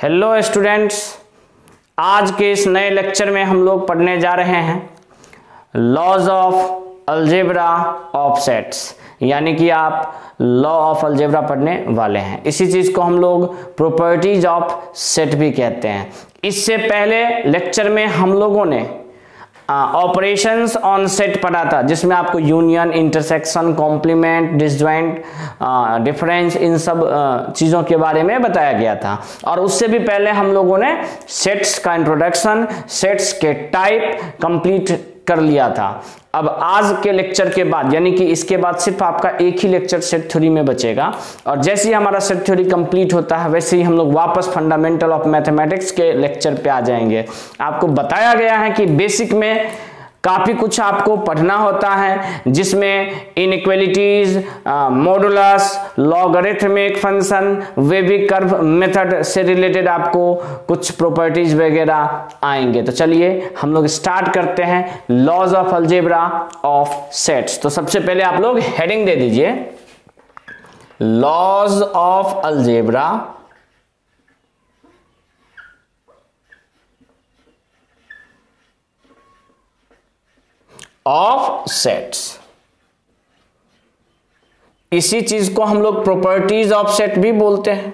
Hello students, आज के इस नए लेक्चर में हम लोग पढ़ने जा रहे हैं laws of algebra of sets, यानी कि आप लॉ ऑफ अलजेब्रा पढ़ने वाले हैं। इसी चीज़ को हम लोग प्रॉपर्टीज ऑफ सेट भी कहते हैं। इससे पहले लेक्चर में हम लोगों ने ऑपरेशंस ऑन सेट पढ़ा था, जिसमें आपको union, intersection, complement, disjoint, difference, इन सब चीज़ों के बारे में बताया गया था। और उससे भी पहले हम लोगों ने सेट्स का इंट्रोडक्शन, सेट्स के टाइप कंप्लीट कर लिया था। अब आज के लेक्चर के बाद, यानी कि इसके बाद सिर्फ आपका एक ही लेक्चर सेट थ्योरी में बचेगा, और जैसे ही हमारा सेट थ्योरी कंप्लीट होता है वैसे ही हम लोग वापस फंडामेंटल ऑफ मैथमेटिक्स के लेक्चर पे आ जाएंगे। आपको बताया गया है कि बेसिक में काफ़ी कुछ आपको पढ़ना होता है, जिसमें inequalities, modulus, logarithmic function, wavy curve method से रिलेटेड आपको कुछ प्रॉपर्टीज वगैरह आएंगे। तो चलिए हम लोग स्टार्ट करते हैं laws of algebra of sets. तो सबसे पहले आप लोग हेडिंग दे दीजिए laws of algebra of sets. इसी चीज को हम लोग प्रॉपर्टीज ऑफ सेट भी बोलते हैं।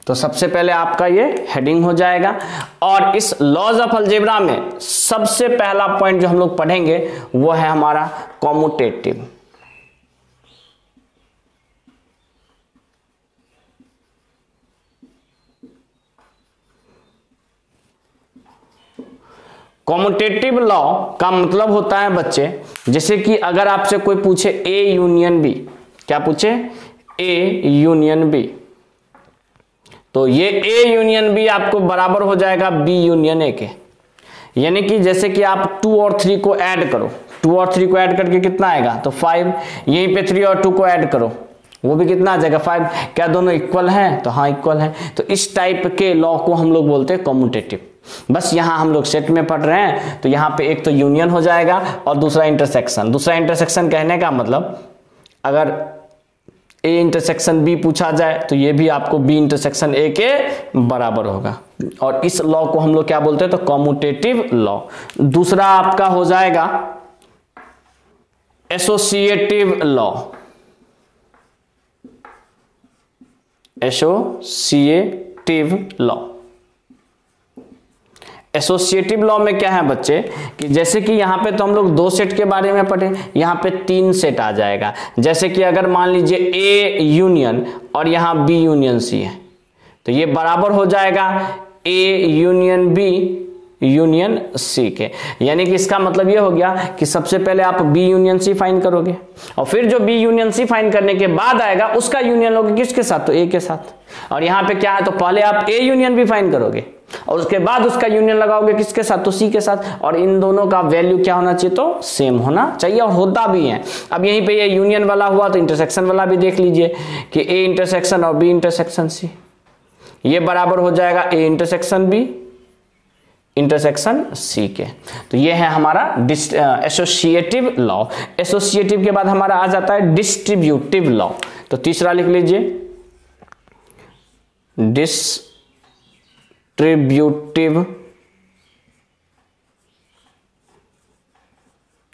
तो सबसे पहले आपका ये हेडिंग हो जाएगा, और इस लॉज ऑफ अलजेब्रा में सबसे पहला पॉइंट जो हम लोग पढ़ेंगे वो है हमारा कॉम्यूटेटिव। कॉम्यूटेटिव लॉ का मतलब होता है बच्चे, जैसे कि अगर आपसे कोई पूछे ए यूनियन बी, क्या पूछे? ए यूनियन बी, तो ये ए यूनियन बी आपको बराबर हो जाएगा बी यूनियन ए के। यानी कि जैसे कि आप 2 और 3 को ऐड करो, 2 और 3 को ऐड करके कितना आएगा? तो 5। यहीं पे 3 और 2 को ऐड करो, वो भी कितना आ जाएगा? 5। क्या दोनों इक्वल हैं? तो हाँ इक्वल हैं। तो इस टाइप के लॉ को हम लोग बोलते हैं कॉम्यूटेटिव। बस यहाँ हम लोग सेट में पढ़ रहे हैं, तो यहाँ पे एक तो यूनियन हो जाएगा और दूसरा इंटरसेक्शन। दूसरा इंटरसेक्शन कहने का मतलब, अगर ए इंटरसेक्शन बी पूछा जाए तो ये भी आपको बी इंटरसेक्शन ए के बराबर होगा, और इस लॉ को हम लोग क्या बोलते हैं? तो कॉम्यूटेटिव लॉ। दूसरा आपका हो जाएगा associative law. Associative law, associative law में क्या है बच्चे कि जैसे कि यहाँ पे तो हम लोग 2 सेट के बारे में पढ़े, यहाँ पे 3 सेट आ जाएगा। जैसे कि अगर मान लीजिए ए यूनियन और यहाँ बी यूनियन सी है, तो ये बराबर हो जाएगा A union B union C के। यानी कि इसका मतलब ये हो गया कि सबसे पहले आप बी यूनियन सी फाइंड करोगे, और फिर जो बी यूनियन सी फाइंड करने के बाद आएगा उसका यूनियन लोगे किसके साथ? तो ए के साथ। और यहाँ पे क्या है? तो पहले आप ए यूनियन बी फाइंड करोगे और उसके बाद उसका यूनियन लगाओगे किसके साथ? तो सी के साथ। और इन दोनों का वैल्यू क्या होना चाहिए? तो सेम होना चाहिए, और होता भी है। अब यहीं पे ये यूनियन वाला हुआ तो इंटरसेक्शन वाला भी देख लीजिए कि ए इंटरसेक्शन और बी इंटरसेक्शन सी, ये बराबर हो जाएगा A intersection B intersection C के। तो ये है हमारा एसोसिएटिव लॉ। एसोसिएटिव के बाद हमारा आ जाता है डिस्ट्रीब्यूटिव लॉ। तो तीसरा लिख लीजिए डिस्ट्रीब्यूटिव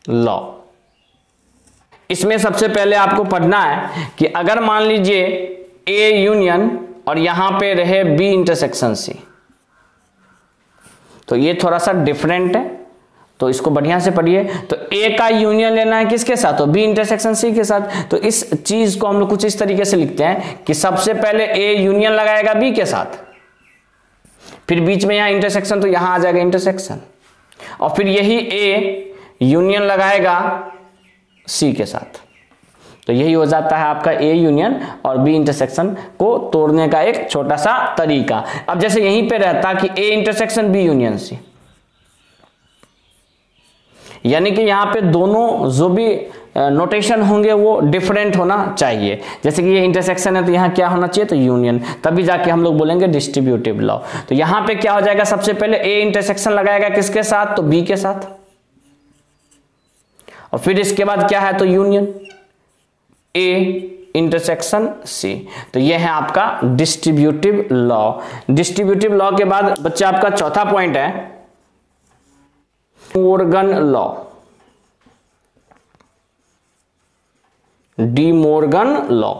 लॉ। इसमें सबसे पहले आपको पढ़ना है कि अगर मान लीजिए ए यूनियन और यहां पे रहे बी इंटरसेक्शन सी, तो ये थोड़ा सा डिफरेंट है, तो इसको बढ़िया से पढ़िए। तो ए का यूनियन लेना है किसके साथ? तो बी इंटरसेक्शन सी के साथ। तो इस चीज को हम लोग कुछ इस तरीके से लिखते हैं कि सबसे पहले ए यूनियन लगाएगा बी के साथ, फिर बीच में यहां इंटरसेक्शन, तो यहां आ जाएगा इंटरसेक्शन, और फिर यही ए यूनियन लगाएगा सी के साथ। तो यही हो जाता है आपका ए यूनियन और बी इंटरसेक्शन को तोड़ने का एक छोटा सा तरीका। अब जैसे यहीं पे रहता कि A intersection B union C, यानी कि यहां पे दोनों जो भी नोटेशन होंगे वो डिफरेंट होना चाहिए। जैसे कि ये इंटरसेक्शन है तो यहाँ क्या होना चाहिए? तो यूनियन, तभी जाके हम लोग बोलेंगे डिस्ट्रीब्यूटिव लॉ। तो यहाँ पे क्या हो जाएगा? सबसे पहले ए इंटरसेक्शन लगाएगा किसके साथ? तो बी के साथ, और फिर इसके बाद क्या है, तो यूनियन ए इंटरसेक्शन सी। तो ये है आपका डिस्ट्रीब्यूटिव लॉ। डिस्ट्रीब्यूटिव लॉ के बाद बच्चे आपका चौथा पॉइंट है Morgan law. D Morgan law.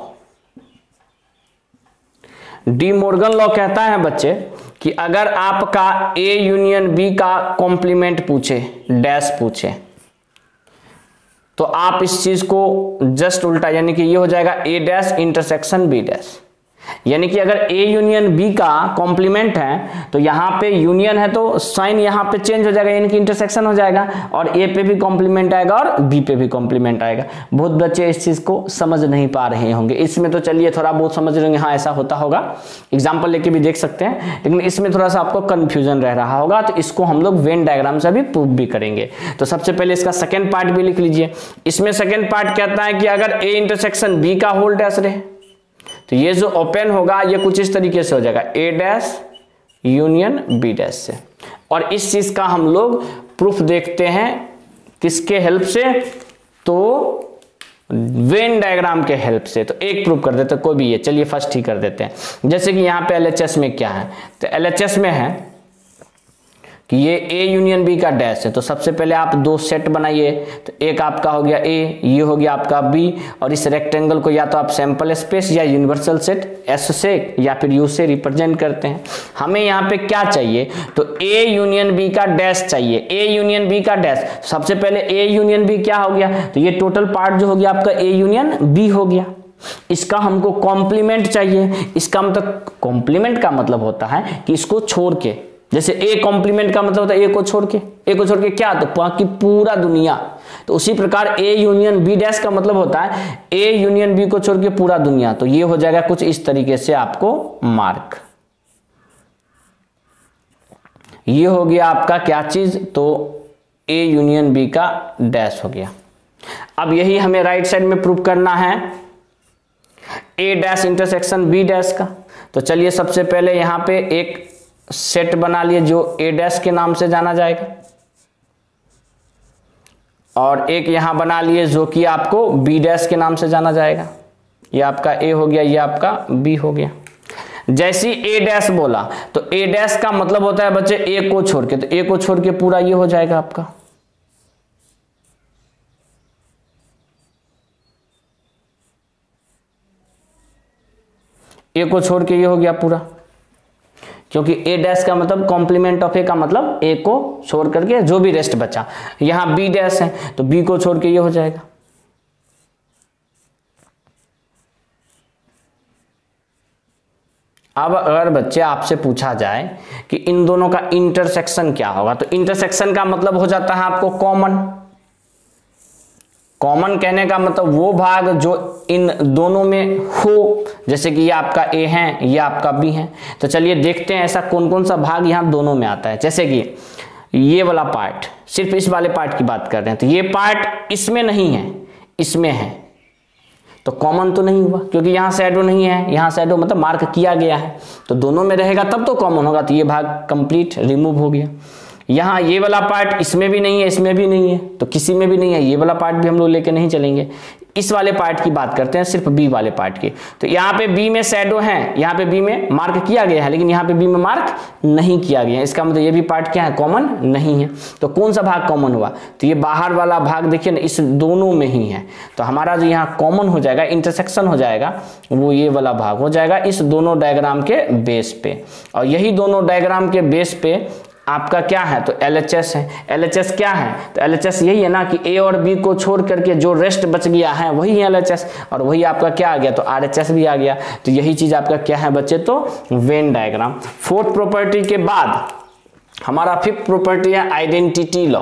D Morgan law कहता है बच्चे कि अगर आपका ए यूनियन बी का कॉम्प्लीमेंट पूछे, डैश पूछे, तो आप इस चीज को जस्ट उल्टा, यानी कि ये हो जाएगा ए डैश इंटरसेक्शन बी डैश। यानी कि अगर ए यूनियन बी का कॉम्प्लीमेंट है तो यहां पे यूनियन है तो साइन यहां पे चेंज हो जाएगा, यानी कि इंटरसेक्शन हो जाएगा, और ए पे भी कॉम्प्लीमेंट आएगा और बी पे भी कॉम्प्लीमेंट आएगा। बहुत बच्चे इस चीज को समझ नहीं पा रहे होंगे, इसमें तो चलिए थोड़ा बहुत समझ रहे होंगे, हाँ ऐसा होता होगा, एग्जाम्पल लेके भी देख सकते हैं, लेकिन इसमें थोड़ा सा आपको कंफ्यूजन रह रहा होगा, तो इसको हम लोग वेन डायग्राम से भी प्रूव भी करेंगे। तो सबसे पहले इसका सेकेंड पार्ट भी लिख लीजिए। इसमें सेकेंड पार्ट कहता है कि अगर ए इंटरसेक्शन बी का होल डैश रहे तो ये जो ओपन होगा ये कुछ इस तरीके से हो जाएगा, ए डैश यूनियन बी डैश से। और इस चीज का हम लोग प्रूफ देखते हैं किसके हेल्प से, तो वेन डायग्राम के हेल्प से। तो एक प्रूफ कर देते हैं, कोई भी, ये चलिए फर्स्ट ही कर देते हैं। जैसे कि यहाँ पे एलएचएस में क्या है, तो एलएचएस में है कि ये ए यूनियन बी का डैश है। तो सबसे पहले आप दो सेट बनाइए, तो एक आपका हो गया ए, ये हो गया आपका बी, और इस रेक्टेंगल को या तो आप सैंपल स्पेस या यूनिवर्सल सेट एस से या फिर यू से रिप्रेजेंट करते हैं। हमें यहाँ पे क्या चाहिए, तो ए यूनियन बी का डैश चाहिए, ए यूनियन बी का डैश। सबसे पहले ए यूनियन बी क्या हो गया, तो ये टोटल पार्ट जो हो गया आपका ए यूनियन बी हो गया। इसका हमको कॉम्प्लीमेंट चाहिए। इसका मतलब कॉम्प्लीमेंट का मतलब होता है कि इसको छोड़ के, जैसे ए कॉम्प्लीमेंट का मतलब होता है ए को छोड़ के क्या, तो बाकी पूरा दुनिया। तो उसी प्रकार ए यूनियन बी डैश का मतलब होता है ए यूनियन बी को छोड़ के पूरा दुनिया। तो ये हो जाएगा कुछ इस तरीके से आपको मार्क। ये हो गया आपका क्या चीज, तो ए यूनियन बी का डैश हो गया। अब यही हमें राइट साइड में प्रूव करना है ए डैश इंटरसेक्शन बी डैश का। तो चलिए सबसे पहले यहां पे एक सेट बना लिए जो ए डैश के नाम से जाना जाएगा, और एक यहां बना लिए जो कि आपको बी डैश के नाम से जाना जाएगा। ये आपका ए हो गया, ये आपका बी हो गया। जैसी ए डैश बोला तो ए डैश का मतलब होता है बच्चे ए को छोड़ के, तो ए को छोड़ के पूरा ये हो जाएगा आपका। ए को छोड़ के ये हो गया पूरा, क्योंकि ए डैश का मतलब कॉम्प्लीमेंट ऑफ ए का मतलब ए को छोड़ करके जो भी रेस्ट बचा। यहां बी डैश है तो बी को छोड़ के ये हो जाएगा। अब अगर बच्चे आपसे पूछा जाए कि इन दोनों का इंटरसेक्शन क्या होगा, तो इंटरसेक्शन का मतलब हो जाता है आपको कॉमन। कॉमन कहने का मतलब वो भाग जो इन दोनों में हो, जैसे कि ये आपका ए है, ये आपका बी है। तो चलिए देखते हैं ऐसा कौन कौन सा भाग यहां दोनों में आता है। जैसे कि ये वाला पार्ट, सिर्फ इस वाले पार्ट की बात कर रहे हैं, तो ये पार्ट इसमें नहीं है, इसमें है, तो कॉमन तो नहीं हुआ, क्योंकि यहां शैडो नहीं है, यहां शैडो मतलब मार्क किया गया है, तो दोनों में रहेगा तब तो कॉमन होगा। तो ये भाग कंप्लीट रिमूव हो गया। यहाँ ये वाला पार्ट इसमें भी नहीं है, इसमें भी नहीं है, तो किसी में भी नहीं है, ये वाला पार्ट भी हम लोग लेके नहीं चलेंगे। इस वाले पार्ट की बात करते हैं, सिर्फ बी वाले पार्ट की। तो यहाँ पे बी में शैडो है, यहाँ पे बी में मार्क किया गया है, लेकिन यहाँ पे बी में मार्क नहीं किया गया है। इसका मतलब ये भी पार्ट क्या है, कॉमन नहीं है। तो कौन सा भाग कॉमन हुआ, तो ये बाहर वाला भाग देखिए ना, इस दोनों में ही है। तो हमारा जो यहाँ कॉमन हो जाएगा, इंटरसेक्शन हो जाएगा, वो ये वाला भाग हो जाएगा इस दोनों डायग्राम के बेस पे। और यही दोनों डायग्राम के बेस पे आपका क्या है, तो LHS है। LHS क्या है, तो LHS यही है ना कि A और B को छोड़ करके जो रेस्ट बच गया है वही है LHS, और वही आपका क्या आ गया, तो RHS भी आ गया। तो यही चीज आपका क्या है बच्चे, तो वेन डायग्राम। फोर्थ प्रॉपर्टी के बाद हमारा फिफ्थ प्रॉपर्टी है आइडेंटिटी लॉ।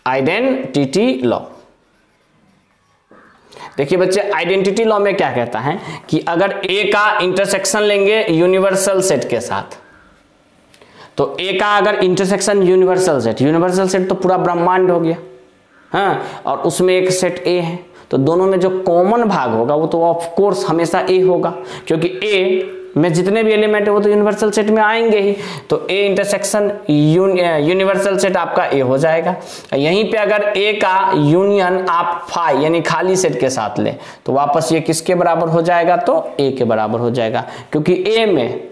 आइडेंटिटी लॉ, देखिए बच्चे आइडेंटिटी लॉ में क्या कहता है कि अगर ए का इंटरसेक्शन लेंगे यूनिवर्सल सेट के साथ, तो ए का अगर इंटरसेक्शन यूनिवर्सल सेट तो पूरा ब्रह्मांड हो गया, हाँ, और उसमें एक सेट ए है, तो दोनों में जो कॉमन भाग होगा वो तो ऑफ कोर्स हमेशा ए होगा, क्योंकि ए में जितने भी एलिमेंट है वो तो यूनिवर्सल सेट में आएंगे ही, तो ए इंटरसेक्शन यूनिवर्सल सेट आपका ए हो जाएगा। यहीं पे अगर ए का यूनियन आप फाई यानी खाली सेट के साथ ले तो वापस ये किसके बराबर हो जाएगा, तो ए के बराबर हो जाएगा, क्योंकि ए में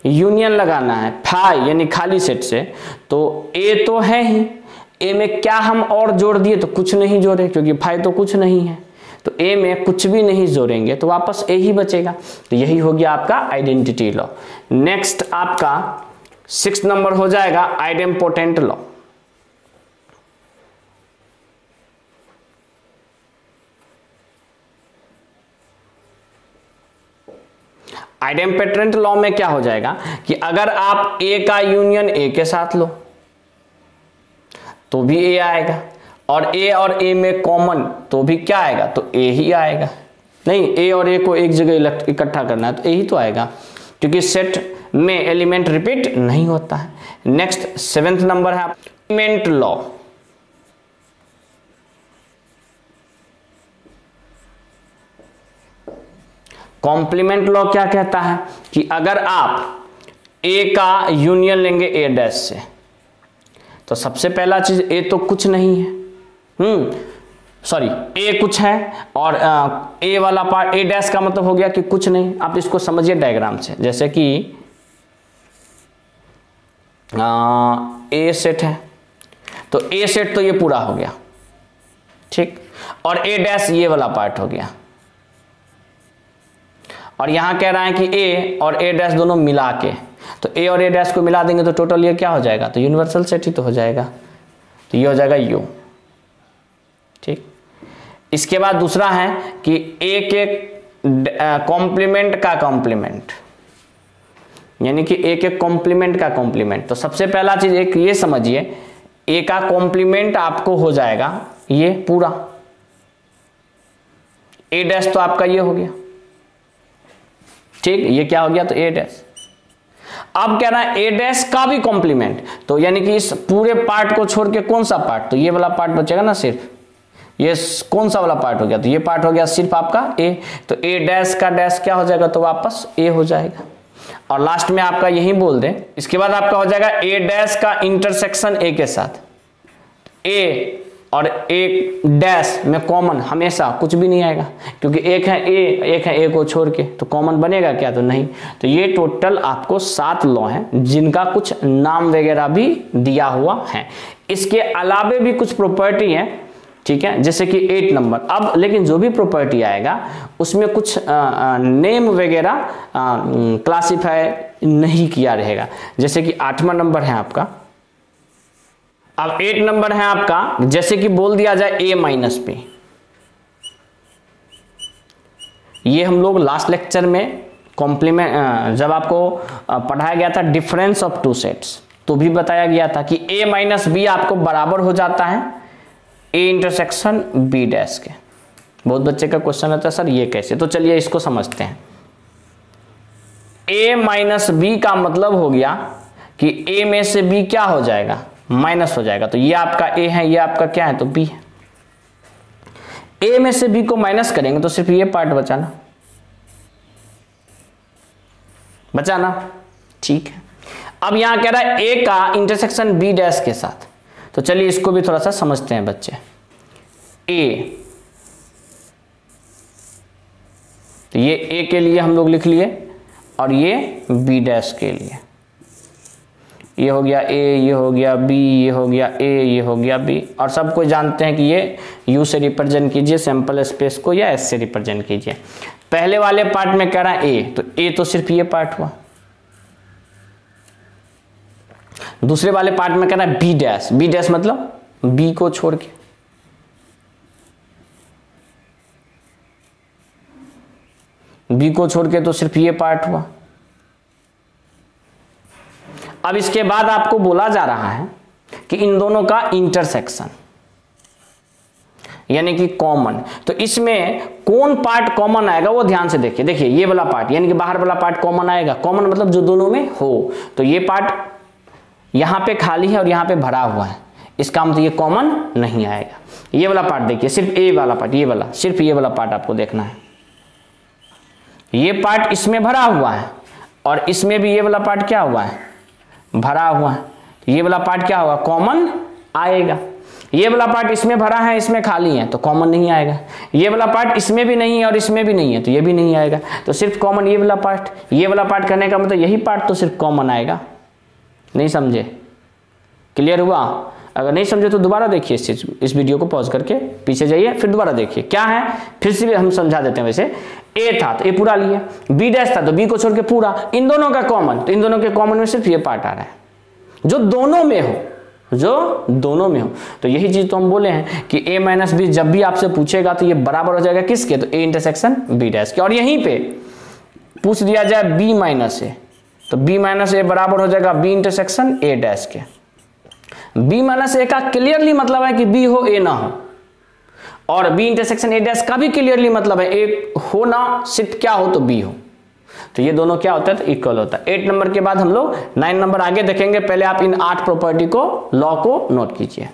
यूनियन लगाना है फाई यानी खाली सेट से, तो ए तो है ही, ए में क्या हम और जोड़ दिए, तो कुछ नहीं जोड़े क्योंकि फाई तो कुछ नहीं है, तो ए में कुछ भी नहीं जोड़ेंगे तो वापस ए ही बचेगा। तो यही हो गया आपका आइडेंटिटी लॉ। नेक्स्ट आपका 6 नंबर हो जाएगा आइडेम्पोटेंट लॉ। आइडेम्पोटेंट लॉ में क्या हो जाएगा कि अगर आप ए का यूनियन ए के साथ लो तो भी ए आएगा, और ए में कॉमन तो भी क्या आएगा, तो ए ही आएगा। नहीं, ए और ए को एक जगह इकट्ठा करना है तो ए ही तो आएगा, क्योंकि सेट में एलिमेंट रिपीट नहीं होता है। नेक्स्ट 7th नंबर है कॉम्प्लीमेंट लॉ। कॉम्प्लीमेंट लॉ क्या कहता है कि अगर आप ए का यूनियन लेंगे ए डैश से, तो सबसे पहला चीज ए तो कुछ नहीं है, सॉरी ए कुछ है, और ए वाला पार्ट ए डैश का मतलब हो गया कि कुछ नहीं। आप इसको समझिए डायग्राम से, जैसे कि ए सेट है तो ए सेट तो ये पूरा हो गया, ठीक, और ए डैश ये वाला पार्ट हो गया, और यहां कह रहा है कि ए और ए डैश दोनों मिला के, तो ए और ए डैश को मिला देंगे तो टोटल ये क्या हो जाएगा, तो यूनिवर्सल सेट ही तो हो जाएगा, तो ये हो जाएगा यू, ठीक। इसके बाद दूसरा है कि ए के कॉम्प्लीमेंट का कॉम्प्लीमेंट, यानी कि ए के कॉम्प्लीमेंट का कॉम्प्लीमेंट। तो सबसे पहला चीज एक ये समझिए, ए का कॉम्प्लीमेंट आपको हो जाएगा ये पूरा, ए डैश तो आपका ये हो गया, ठीक, ये क्या हो गया, तो ए डैश। अब कह रहा है ए डैश का भी कॉम्प्लीमेंट, तो यानी कि इस पूरे पार्ट को छोड़ के कौन सा पार्ट, तो ये वाला पार्ट बचेगा ना, सिर्फ ये कौन सा वाला पार्ट हो गया, तो ये पार्ट हो गया सिर्फ आपका ए, तो ए डैश का डैश क्या हो जाएगा, तो वापस ए हो जाएगा, और लास्ट में आपका यही बोल दे। इसके बाद आपका हो जाएगा ए डैश का इंटरसेक्शन ए के साथ, ए और ए डैश में कॉमन हमेशा कुछ भी नहीं आएगा, क्योंकि एक है ए को छोड़ के, तो कॉमन बनेगा क्या, तो नहीं। तो ये टोटल आपको 7 लॉ हैं जिनका कुछ नाम वगैरह भी दिया हुआ है। इसके अलावे भी कुछ प्रॉपर्टी है, ठीक है, जैसे कि 8 नंबर। अब लेकिन जो भी प्रॉपर्टी आएगा उसमें कुछ नेम वगैरह क्लासिफाई नहीं किया रहेगा, जैसे कि 8वां नंबर है आपका। अब 8 नंबर है आपका, जैसे कि बोल दिया जाए a माइनस बी, ये हम लोग लास्ट लेक्चर में कॉम्प्लीमेंट जब आपको पढ़ाया गया था डिफरेंस ऑफ टू सेट्स, तो भी बताया गया था कि a माइनस बी आपको बराबर हो जाता है a इंटरसेक्शन b डैश के। बहुत बच्चे का क्वेश्चन आता है सर ये कैसे, तो चलिए इसको समझते हैं। a माइनस बी का मतलब हो गया कि a में से b क्या हो जाएगा, माइनस हो जाएगा, तो ये आपका a है, ये आपका क्या है, तो b है। a में से b को माइनस करेंगे तो सिर्फ ये पार्ट बचाना, ठीक है। अब यहां कह रहा है a का इंटरसेक्शन b डैश के साथ, तो चलिए इसको भी थोड़ा सा समझते हैं बच्चे। a, तो ये a के लिए हम लोग लिख लिए, और ये b डैश के लिए, ये हो गया a, ये हो गया b, ये हो गया a, ये हो गया b, और सब कोई जानते हैं कि ये u से रिप्रेजेंट कीजिए सैंपल स्पेस को, या s से रिप्रेजेंट कीजिए। पहले वाले पार्ट में कह रहा है a, तो a तो सिर्फ ये पार्ट हुआ। दूसरे वाले पार्ट में कह रहा है b डैश मतलब b को छोड़ के, b को छोड़ के तो सिर्फ ये पार्ट हुआ। अब इसके बाद आपको बोला जा रहा है कि इन दोनों का इंटरसेक्शन यानी कि कॉमन, तो इसमें कौन पार्ट कॉमन आएगा वो ध्यान से देखिए। देखिए ये वाला पार्ट यानी कि बाहर वाला पार्ट कॉमन आएगा, कॉमन मतलब जो दोनों में हो, तो ये पार्ट यहां पे खाली है और यहां पे भरा हुआ है, इसका मतलब ये कॉमन नहीं आएगा। ये वाला पार्ट देखिए, सिर्फ ए वाला पार्ट, ये वाला, सिर्फ ये वाला पार्ट आपको देखना है। ये पार्ट इसमें भरा हुआ है और इसमें भी ये वाला पार्ट क्या हुआ है, भरा हुआ है, ये वाला पार्ट क्या होगा, कॉमन आएगा। ये वाला पार्ट इसमें भरा है, इसमें खाली है, तो कॉमन नहीं आएगा। ये वाला पार्ट इसमें भी नहीं है और इसमें भी नहीं है, तो ये भी नहीं आएगा। तो सिर्फ कॉमन ये वाला पार्ट, ये वाला पार्ट करने का मतलब यही पार्ट तो सिर्फ कॉमन आएगा। नहीं समझे? क्लियर हुआ? अगर नहीं समझे तो दोबारा देखिए इस वीडियो को पॉज करके पीछे जाइए, फिर दोबारा देखिए क्या है, फिर से भी हम समझा देते हैं। वैसे ए था तो ए पूरा लिए, बी डैश था तो बी को छोड़ के पूरा, इन दोनों का कॉमन, तो इन दोनों के कॉमन में सिर्फ ये पार्ट आ रहा है जो दोनों में हो, जो दोनों में हो। तो यही चीज तो हम बोले हैं कि a माइनस बी जब भी आपसे पूछेगा तो ये बराबर हो जाएगा किसके, तो a इंटरसेक्शन b डैश के। और यहीं पे पूछ दिया जाए b माइनस ए, तो b माइनस ए बराबर हो जाएगा b इंटरसेक्शन a डैश के। b माइनस ए का क्लियरली मतलब है कि b हो a ना हो, और b इंटरसेक्शन a डैश का भी क्लियरली मतलब है a हो ना, सिर्फ क्या हो तो b हो। तो ये दोनों क्या होता है, तो इक्वल होता है। 8 नंबर के बाद हम लोग 9 नंबर आगे देखेंगे। पहले आप इन 8 प्रॉपर्टी को, लॉ को नोट कीजिए।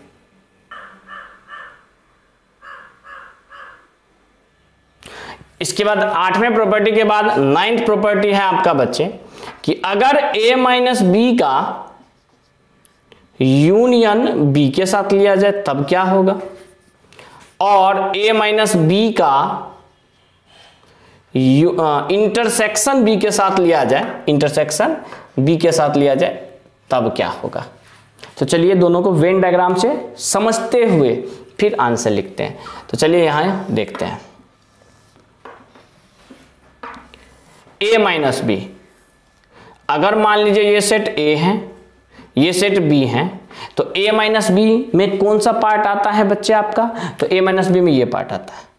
इसके बाद 8वें प्रॉपर्टी के बाद 9th प्रॉपर्टी है आपका बच्चे कि अगर a माइनस बी का यूनियन b के साथ लिया जाए तब क्या होगा, और a माइनस बी का इंटरसेक्शन बी के साथ लिया जाए, इंटरसेक्शन बी के साथ लिया जाए तब क्या होगा। तो चलिए दोनों को वेन डायग्राम से समझते हुए फिर आंसर लिखते हैं। तो चलिए यहां देखते हैं। a माइनस बी, अगर मान लीजिए ये सेट a है, ये सेट b है, तो a माइनस बी में कौन सा पार्ट आता है बच्चे आपका, तो a माइनस बी में ये पार्ट आता है,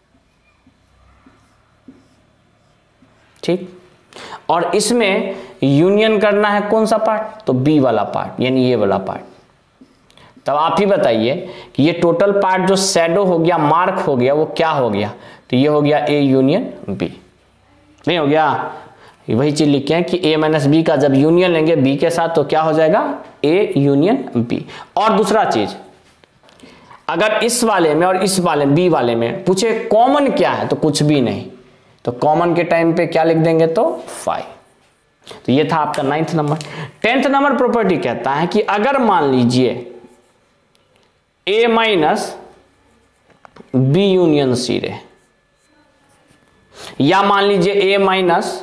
ठीक। और इसमें यूनियन करना है कौन सा पार्ट, तो बी वाला पार्ट, यानी ये वाला पार्ट। तब आप ही बताइए कि ये टोटल पार्ट जो शैडो हो गया, मार्क हो गया, वो क्या हो गया, तो ये हो गया ए यूनियन बी, नहीं हो गया। वही चीज लिखे हैं कि ए माइनस बी का जब यूनियन लेंगे बी के साथ तो क्या हो जाएगा, ए यूनियन बी। और दूसरा चीज, अगर इस वाले में और इस वाले बी वाले में पूछे कॉमन क्या है, तो कुछ भी नहीं, तो कॉमन के टाइम पे क्या लिख देंगे, तो 5। तो ये था आपका 9th number. 10th number property कहता है कि अगर मान लीजिए a minus B union C रहे, या मान लीजिए a minus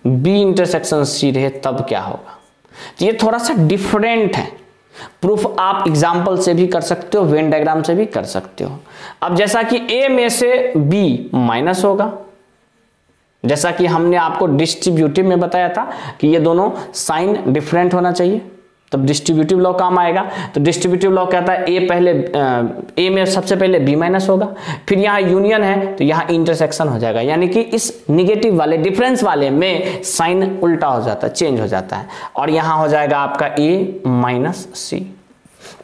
B intersection C रहे, तब क्या होगा। तो ये थोड़ा सा डिफरेंट है। प्रूफ आप एग्जाम्पल से भी कर सकते हो, वेन डायग्राम से भी कर सकते हो। अब जैसा कि a में से b माइनस होगा, जैसा कि हमने आपको डिस्ट्रीब्यूटिव में बताया था कि ये दोनों साइन डिफरेंट होना चाहिए, तब डिस्ट्रीब्यूटिव लॉ काम आएगा। तो डिस्ट्रीब्यूटिव लॉ कहता है ए में सबसे पहले बी माइनस होगा, फिर यहाँ यूनियन है तो यहाँ इंटरसेक्शन हो जाएगा, यानी कि इस निगेटिव वाले, डिफरेंस वाले में साइन उल्टा हो जाता है, चेंज हो जाता है, और यहाँ हो जाएगा आपका ए माइनस सी।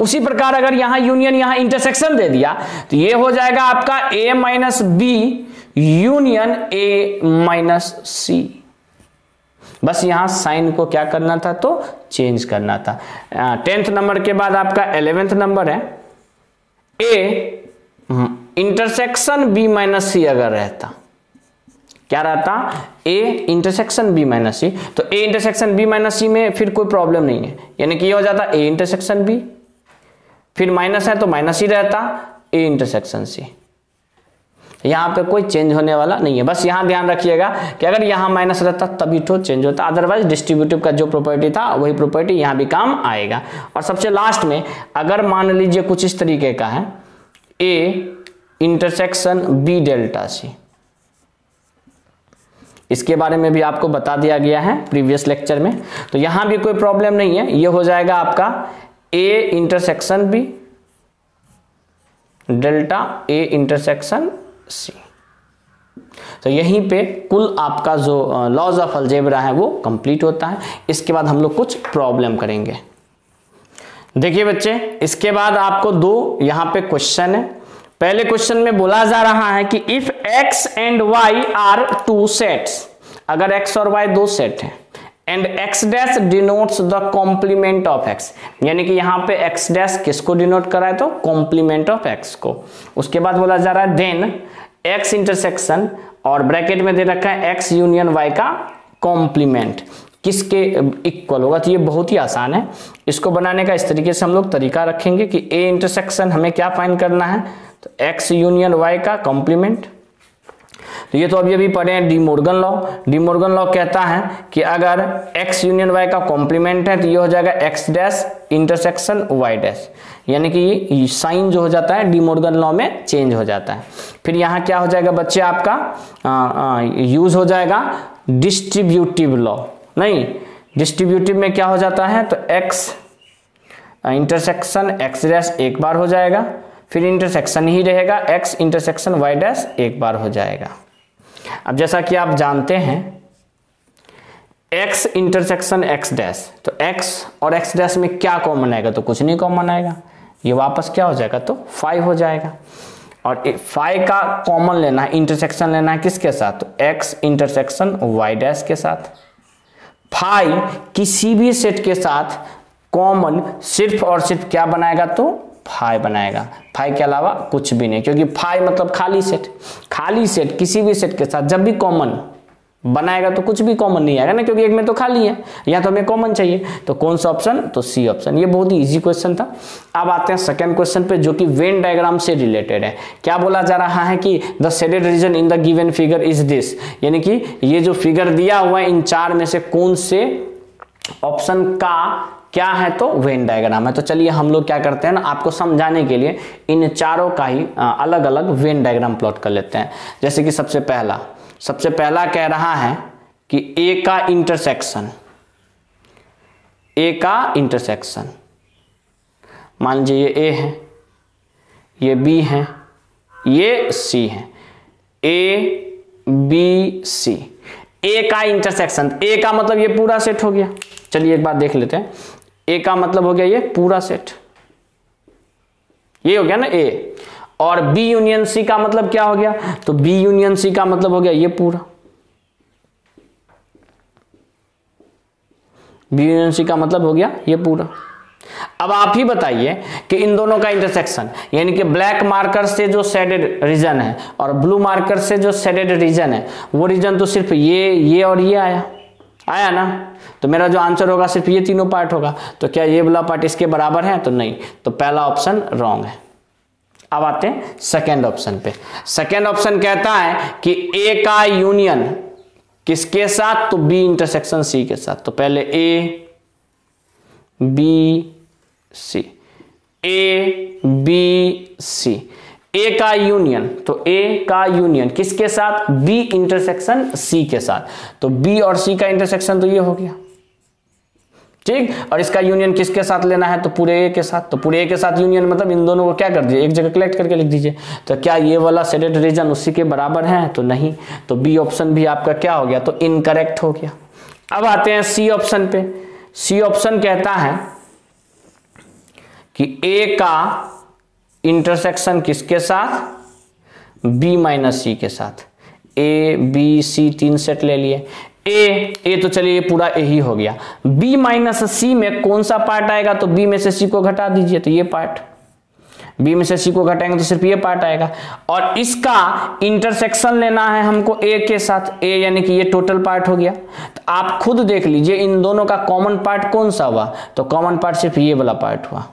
उसी प्रकार अगर यहाँ यूनियन, यहाँ इंटरसेक्शन दे दिया तो ये हो जाएगा आपका A minus B union A minus C. बस यहां साइन को क्या करना था, तो चेंज करना था। 10th नंबर के बाद आपका 11th नंबर है, ए इंटरसेक्शन बी माइनस सी अगर रहता, क्या रहता, ए इंटरसेक्शन बी माइनस सी, तो ए इंटरसेक्शन बी माइनस सी में फिर कोई प्रॉब्लम नहीं है, यानी कि ये हो जाता ए इंटरसेक्शन बी, फिर माइनस है तो माइनस ही रहता ए इंटरसेक्शन सी। यहां पे कोई चेंज होने वाला नहीं है। बस यहां ध्यान रखिएगा कि अगर यहां माइनस रहता तभी तो चेंज होता, अदरवाइज डिस्ट्रीब्यूटिव का जो प्रॉपर्टी था वही प्रॉपर्टी यहां भी काम आएगा। और सबसे लास्ट में अगर मान लीजिए कुछ इस तरीके का है, A intersection B delta C, इसके बारे में भी आपको बता दिया गया है प्रीवियस लेक्चर में, तो यहां भी कोई प्रॉब्लम नहीं है। ये हो जाएगा आपका A intersection B delta A intersection C. तो यहीं पे कुल आपका जो लॉज ऑफ अलजेब्रा है वो कंप्लीट होता है। इसके बाद हम लोग कुछ प्रॉब्लम करेंगे। देखिए बच्चे, इसके बाद आपको दो यहां पे क्वेश्चन है। पहले क्वेश्चन में बोला जा रहा है कि if x and y are two sets, अगर x और y दो सेट हैं, and x dash denotes the complement of x, यानी कि यहां पे x डैश किसको डिनोट करा है, तो कॉम्प्लीमेंट ऑफ x को। उसके बाद बोला जा रहा है देन x इंटरसेक्शन, और ब्रैकेट में दे रखा है x यूनियन y का कॉम्प्लीमेंट, किसके इक्वल होगा। तो ये बहुत ही आसान है, इसको बनाने का इस तरीके से हम लोग तरीका रखेंगे कि ए इंटरसेक्शन हमें क्या फाइंड करना है, तो एक्स यूनियन वाई का कॉम्प्लीमेंट। तो ये तो अभी अभी पढ़े हैं D Morgan law. D Morgan law कहता है कि अगर x यूनियन y का कॉम्प्लीमेंट है तो ये हो जाएगा x dash intersection y dash, यानी कि ये साइन जो हो जाता है डी मोर्गन लॉ में चेंज हो जाता है। फिर यहाँ क्या हो जाएगा बच्चे आपका यूज हो जाएगा डिस्ट्रीब्यूटिव लॉ। नहीं, डिस्ट्रीब्यूटिव में क्या हो जाता है, तो x इंटरसेक्शन x डैश एक बार हो जाएगा, फिर इंटरसेक्शन ही रहेगा x इंटरसेक्शन y डैश एक बार हो जाएगा। अब जैसा कि आप जानते हैं x इंटरसेक्शन x डैश, तो x और x डैश में क्या कॉमन आएगा, तो कुछ नहीं कॉमन आएगा, ये वापस क्या हो जाएगा, तो 5 हो जाएगा। और 5 का कॉमन लेना है, इंटरसेक्शन लेना है किसके साथ, तो x इंटरसेक्शन y डैश के साथ। 5 किसी भी सेट के साथ कॉमन सिर्फ और सिर्फ क्या बनाएगा, तो 5 बनाएगा, 5 के अलावा कुछ भी नहीं, क्योंकि 5 मतलब खाली सेट। खाली सेट किसी भी सेट के साथ जब भी कॉमन बनाएगा तो कुछ भी कॉमन नहीं आएगा ना, क्योंकि एक में तो खाली है, या तो हमें कॉमन चाहिए। तो कौन सा ऑप्शन, तो सी ऑप्शन। ये बहुत ही इजी क्वेश्चन था। अब आते हैं सेकंड क्वेश्चन पे, जो कि वेन डायग्राम से रिलेटेड है। क्या बोला जा रहा है कि the shaded region in the given figure is this, यानी कि ये जो फिगर दिया हुआ है इन 4 में से कौन से ऑप्शन का क्या है, तो वेन डायग्राम है। तो चलिए हम लोग क्या करते हैं ना, आपको समझाने के लिए इन चारों का ही अलग अलग वेन डायग्राम प्लॉट कर लेते हैं। जैसे कि सबसे पहला कह रहा है कि ए का इंटरसेक्शन, मान लीजिए ये ए है, ये बी है, ये सी है, ए बी सी। ए का इंटरसेक्शन, ए का मतलब ये पूरा सेट हो गया। चलिए एक बार देख लेते हैं, ए का मतलब हो गया ये पूरा सेट, ये हो गया ना ए। और बी यूनियन सी का मतलब क्या हो गया, तो बी यूनियन सी का मतलब हो गया ये पूरा, बी यूनियन सी का मतलब हो गया ये पूरा। अब आप ही बताइए कि इन दोनों का इंटरसेक्शन, यानी कि ब्लैक मार्कर से जो शेडेड रीजन है और ब्लू मार्कर से जो शेडेड रीजन है, वो रीजन तो सिर्फ ये और ये आया ना, तो मेरा जो आंसर होगा सिर्फ ये तीनों पार्ट होगा। तो क्या ये वाला पार्ट इसके बराबर है, तो नहीं, तो पहला ऑप्शन रॉन्ग है। अब आते हैं सेकेंड ऑप्शन पे। सेकेंड ऑप्शन कहता है कि ए का यूनियन किसके साथ, तो बी इंटरसेक्शन सी के साथ। तो पहले A B C, A B C, ए का यूनियन, तो ए का यूनियन किसके साथ, बी इंटरसेक्शन सी के साथ। तो बी और सी का इंटरसेक्शन तो ये हो गया, ठीक। और इसका यूनियन किसके साथ लेना है, तो पूरे ए के साथ। तो पूरे ए के साथ यूनियन मतलब इन दोनों को क्या कर दीजिए, एक जगह कलेक्ट करके लिख दीजिए। तो क्या ये वाला शेडेड रीजन उसी के बराबर है, तो नहीं। तो बी ऑप्शन भी आपका क्या हो गया, तो इनकरेक्ट हो गया। अब आते हैं सी ऑप्शन पे। सी ऑप्शन कहता है कि ए का इंटरसेक्शन किसके साथ, बी माइनस सी के साथ। ए बी सी 3 सेट ले लिए। ए तो चलिए पूरा ए ही हो गया। बी माइनस सी में कौन सा पार्ट आएगा, तो बी में से सी को घटा दीजिए, तो ये पार्ट। बी में से सी को घटाएंगे तो सिर्फ ये पार्ट आएगा। और इसका इंटरसेक्शन लेना है हमको ए के साथ, ए यानी कि ये टोटल पार्ट हो गया। तो आप खुद देख लीजिए इन दोनों का कॉमन पार्ट कौन सा हुआ, तो कॉमन पार्ट सिर्फ ये वाला पार्ट हुआ,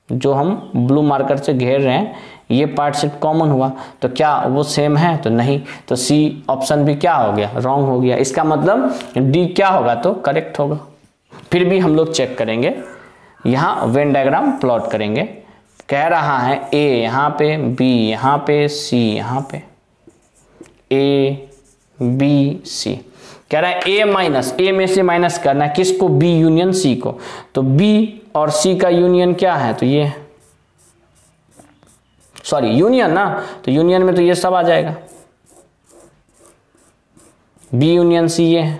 जो हम ब्लू मार्कर से घेर रहे हैं, ये पार्ट सिर्फ कॉमन हुआ। तो क्या वो सेम है, तो नहीं। तो सी ऑप्शन भी क्या हो गया, रॉन्ग हो गया। इसका मतलब डी क्या होगा, तो करेक्ट होगा। फिर भी हम लोग चेक करेंगे, यहाँ वेन डायग्राम प्लॉट करेंगे। कह रहा है ए यहाँ पे, बी यहाँ पे, सी यहाँ पे, ए बी सी। कह रहा है ए माइनस, ए में से माइनस करना है किसको, बी यूनियन सी को। तो बी और सी का यूनियन क्या है, तो ये, सॉरी यूनियन ना, तो यूनियन में तो ये सब आ जाएगा, बी यूनियन सी ये है।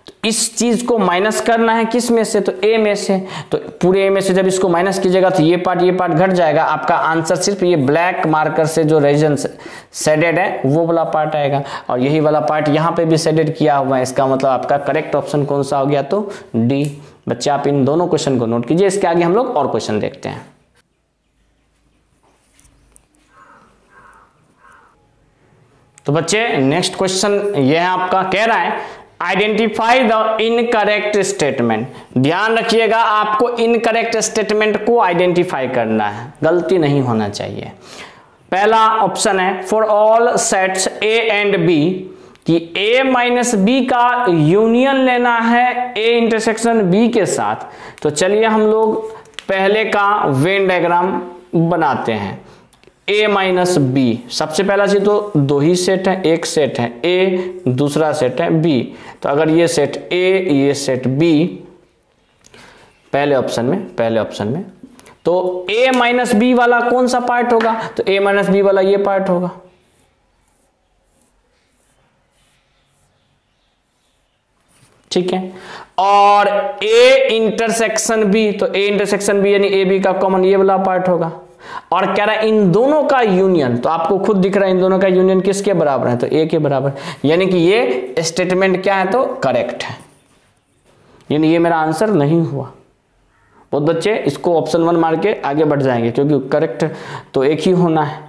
तो इस चीज को माइनस करना है किस में से, तो ए में से। तो पूरे ए में से जब इसको माइनस कीजिएगा तो ये पार्ट घट जाएगा। आपका आंसर सिर्फ ये ब्लैक मार्कर से जो रीजन शेडेड है वो वाला पार्ट आएगा। और यही वाला पार्ट यहाँ पे भी शेडेड किया हुआ है। इसका मतलब आपका करेक्ट ऑप्शन कौन सा हो गया, तो डी। बच्चे आप इन दोनों क्वेश्चन को नोट कीजिए। इसके आगे हम लोग और क्वेश्चन देखते हैं। तो बच्चे नेक्स्ट क्वेश्चन ये है आपका, कह रहा है आइडेंटिफाई द इनकरेक्ट स्टेटमेंट। ध्यान रखिएगा, आपको इनकरेक्ट स्टेटमेंट को आइडेंटिफाई करना है, गलती नहीं होना चाहिए। पहला ऑप्शन है for all sets A and B, कि a माइनस बी का यूनियन लेना है a इंटरसेक्शन b के साथ। तो चलिए हम लोग पहले का वेन डायग्राम बनाते हैं। a माइनस बी, सबसे पहला चीज तो दो ही सेट है, एक सेट है a, दूसरा सेट है b। तो अगर ये सेट a, ये सेट b, पहले ऑप्शन में तो a माइनस बी वाला कौन सा पार्ट होगा? तो a माइनस बी वाला ये पार्ट होगा। ठीक है, और a इंटरसेक्शन b, तो a इंटरसेक्शन b यानी a b का कॉमन ये वाला पार्ट होगा। और कह रहा है इन दोनों का यूनियन, तो आपको खुद दिख रहा है इन दोनों का यूनियन किसके बराबर है? तो a के बराबर, यानी कि ये स्टेटमेंट क्या है? तो करेक्ट है, यानी ये मेरा आंसर नहीं हुआ। बहुत बच्चे इसको ऑप्शन 1 मार के आगे बढ़ जाएंगे, क्योंकि करेक्ट तो एक ही होना है।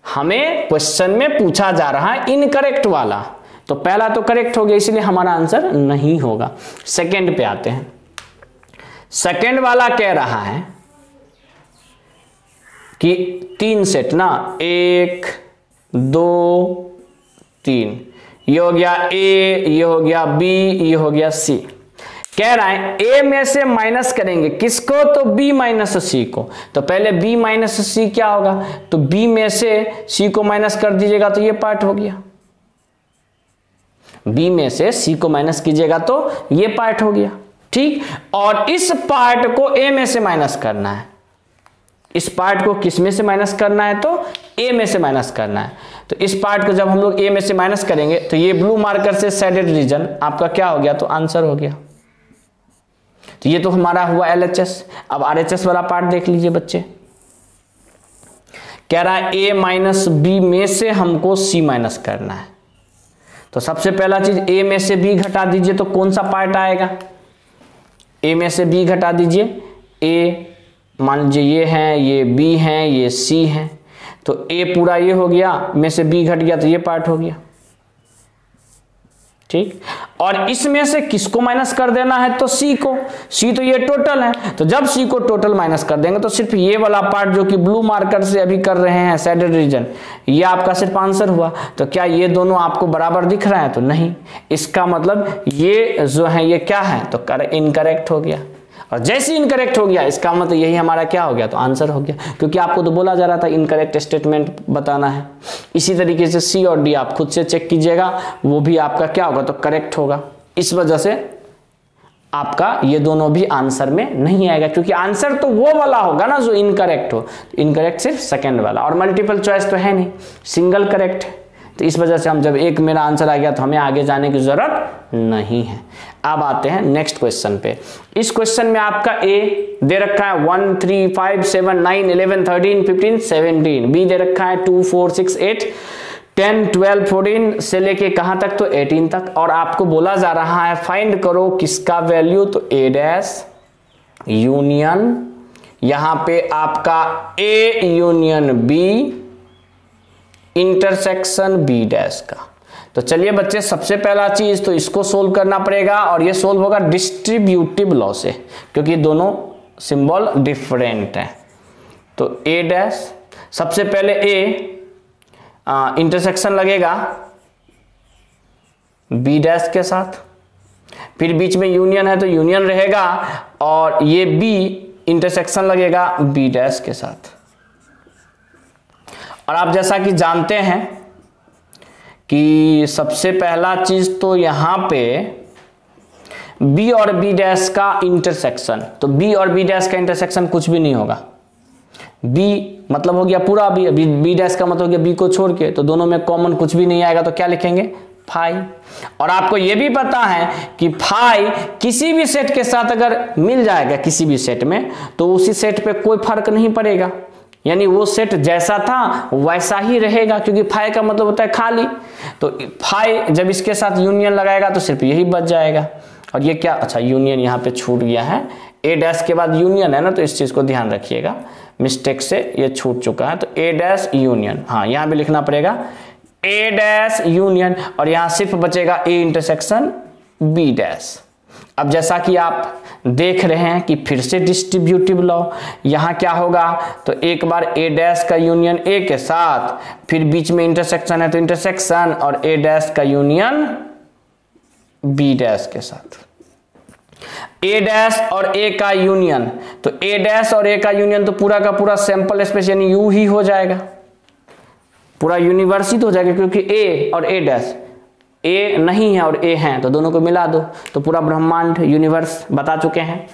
हमें क्वेश्चन में पूछा जा रहा है इनकरेक्ट वाला, तो पहला तो करेक्ट हो गया, इसलिए हमारा आंसर नहीं होगा। सेकंड पे आते हैं। सेकंड वाला कह रहा है कि 3 सेट ना, 1 2 3, ये हो गया a, ये हो गया b, ये हो गया c। कह रहा है a में से माइनस करेंगे किसको? तो b माइनस c को। तो पहले b माइनस c क्या होगा? तो b में से c को माइनस कर दीजिएगा तो ये पार्ट हो गया। b में से c को माइनस कीजिएगा तो ये पार्ट हो गया। ठीक, और इस पार्ट को a में से माइनस करना है। इस पार्ट को किस में से माइनस करना है? तो a में से माइनस करना है। तो इस पार्ट को जब हम लोग a में से माइनस करेंगे तो ये ब्लू मार्कर से शेडेड रीजन आपका क्या हो गया? तो आंसर हो गया। तो ये तो हमारा हुआ LHS। अब RHS वाला पार्ट देख लीजिए बच्चे। कह रहा है a माइनस बी में से हमको c माइनस करना है। तो सबसे पहला चीज a में से b घटा दीजिए, तो कौन सा पार्ट आएगा? a में से b घटा दीजिए। a मान लीजिए ये है, ये b है, ये c है, तो a पूरा ये हो गया, में से b घट गया तो ये पार्ट हो गया। ठीक, और इसमें से किसको माइनस कर देना है? तो c को। c तो ये टोटल है, तो जब c को टोटल माइनस कर देंगे तो सिर्फ ये वाला पार्ट जो कि ब्लू मार्कर से अभी कर रहे हैं शेडेड रीजन, ये आपका सिर्फ आंसर हुआ। तो क्या ये दोनों आपको बराबर दिख रहा है? तो नहीं, इसका मतलब ये जो है ये क्या है? तो इनकरेक्ट हो गया। और जैसे इनकरेक्ट हो गया इसका मतलब यही हमारा क्या हो गया? तो आंसर हो गया, क्योंकि आपको तो बोला जा रहा था इनकरेक्ट स्टेटमेंट बताना है। इसी तरीके से सी और डी आप खुद से चेक कीजिएगा, वो भी आपका क्या होगा? तो करेक्ट होगा। इस वजह से आपका ये दोनों भी आंसर में नहीं आएगा, क्योंकि आंसर तो वो वाला होगा ना जो इनकरेक्ट हो। इनकरेक्ट सिर्फ सेकेंड वाला, और मल्टीपल चॉइस तो है नहीं, सिंगल करेक्ट है। तो इस वजह से हम जब एक मेरा आंसर आ गया तो हमें आगे जाने की जरूरत नहीं है। अब आते हैं नेक्स्ट क्वेश्चन पे। इस क्वेश्चन में आपका ए दे रखा है 1 3 5 7 9 11 13 15 17, बी दे रखा है 2 4 6 8 10 12 14 से लेके कहां तक? तो 18 तक। और आपको बोला जा रहा है फाइंड करो किसका वैल्यू? तो ए डैश यूनियन, यहां पे आपका A union B intersection B dash का। तो चलिए बच्चे, सबसे पहला चीज तो इसको सोल्व करना पड़ेगा, और ये सोल्व होगा डिस्ट्रीब्यूटिव लॉ से, क्योंकि दोनों सिंबल डिफरेंट है। तो ए डैश, सबसे पहले ए इंटरसेक्शन लगेगा बी डैश के साथ, फिर बीच में यूनियन है तो यूनियन रहेगा, और ये बी इंटरसेक्शन लगेगा बी डैश के साथ। और आप जैसा कि जानते हैं कि सबसे पहला चीज तो यहां पे b और b डैश का इंटरसेक्शन, तो b और b डैश का इंटरसेक्शन कुछ भी नहीं होगा। b मतलब हो गया पूरा b, अभी b डैश का मतलब हो गया b को छोड़ के, तो दोनों में कॉमन कुछ भी नहीं आएगा, तो क्या लिखेंगे? फाई। और आपको यह भी पता है कि फाई किसी भी सेट के साथ अगर मिल जाएगा किसी भी सेट में, तो उसी सेट पे कोई फर्क नहीं पड़ेगा, यानी वो सेट जैसा था वैसा ही रहेगा, क्योंकि फाई का मतलब होता है खाली। तो फाई जब इसके साथ यूनियन लगाएगा तो सिर्फ यही बच जाएगा। और ये क्या, अच्छा यूनियन यहाँ पे छूट गया है, ए डैश के बाद यूनियन है ना, तो इस चीज को ध्यान रखिएगा, मिस्टेक से ये छूट चुका है। तो ए डैश यूनियन, हाँ यहाँ पे लिखना पड़ेगा ए डैश यूनियन, और यहां सिर्फ बचेगा ए इंटरसेक्शन बी डैश। अब जैसा कि आप देख रहे हैं कि फिर से डिस्ट्रीब्यूटिव लॉ, यहां क्या होगा, तो एक बार ए डैश का यूनियन ए के साथ, फिर बीच में इंटरसेक्शन है तो इंटरसेक्शन, और ए डैश का यूनियन बी डैश के साथ। ए डैश और ए का यूनियन, तो ए डैश और ए का यूनियन तो पूरा का पूरा सैंपल स्पेस यानी यू ही हो जाएगा, पूरा यूनिवर्सिटी हो जाएगा, क्योंकि ए और ए डैश, ए नहीं है और ए है तो दोनों को मिला दो तो पूरा ब्रह्मांड यूनिवर्स बता चुके हैं।